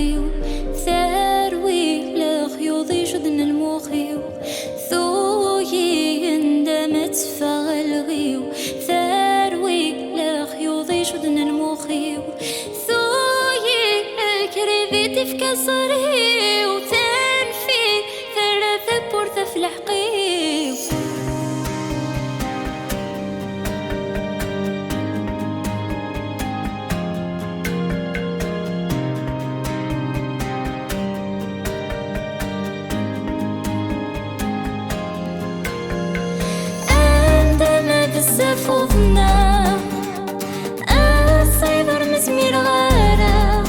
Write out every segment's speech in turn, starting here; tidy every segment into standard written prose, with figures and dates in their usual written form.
الغيو ثاروي لخيوض يشدن المخيو ثوي عندما تفغى الغيو ثاروي لخيوض يشدن المخيو ثوي كريفيتي في كسري وتنفي ثلاثة بورثة في الحقيو فوضنا الصيدر مزمير غارة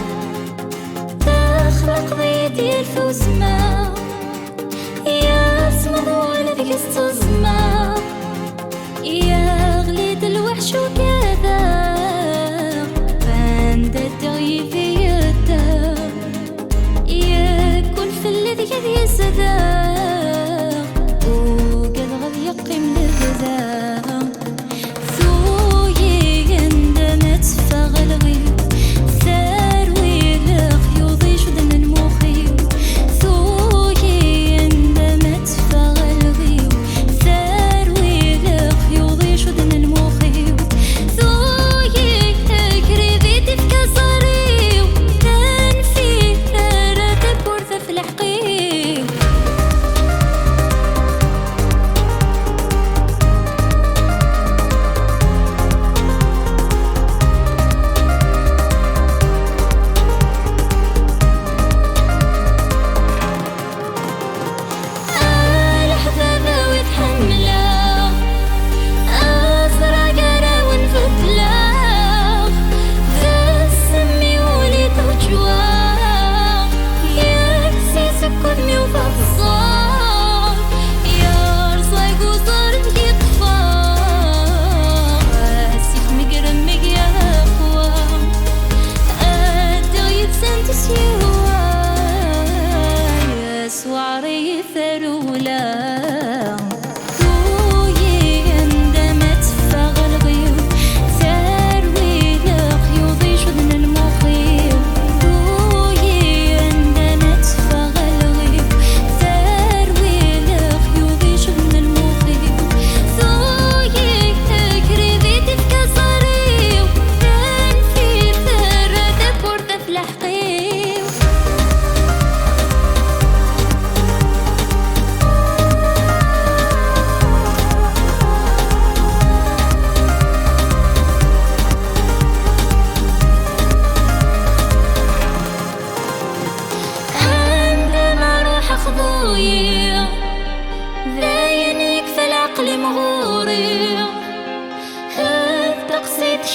تخلق بيدي الفوزما يا صمد والدك استزما يا غليد الوحش وكذا فاند التغيير يدا يا كل في الذي يذي الزدا وقد غد يقيم لكذا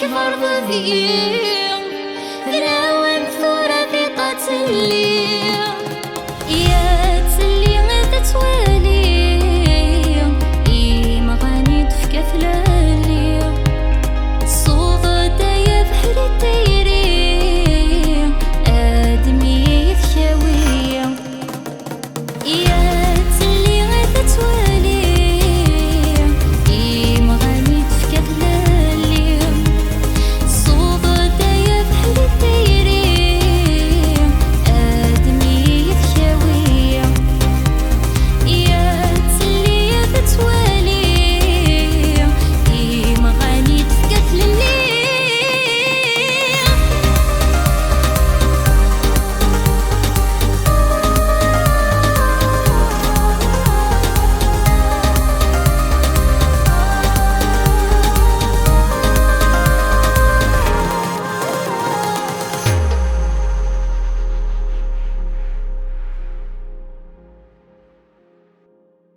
شفر ضذيق ذراوي مثورة في قتل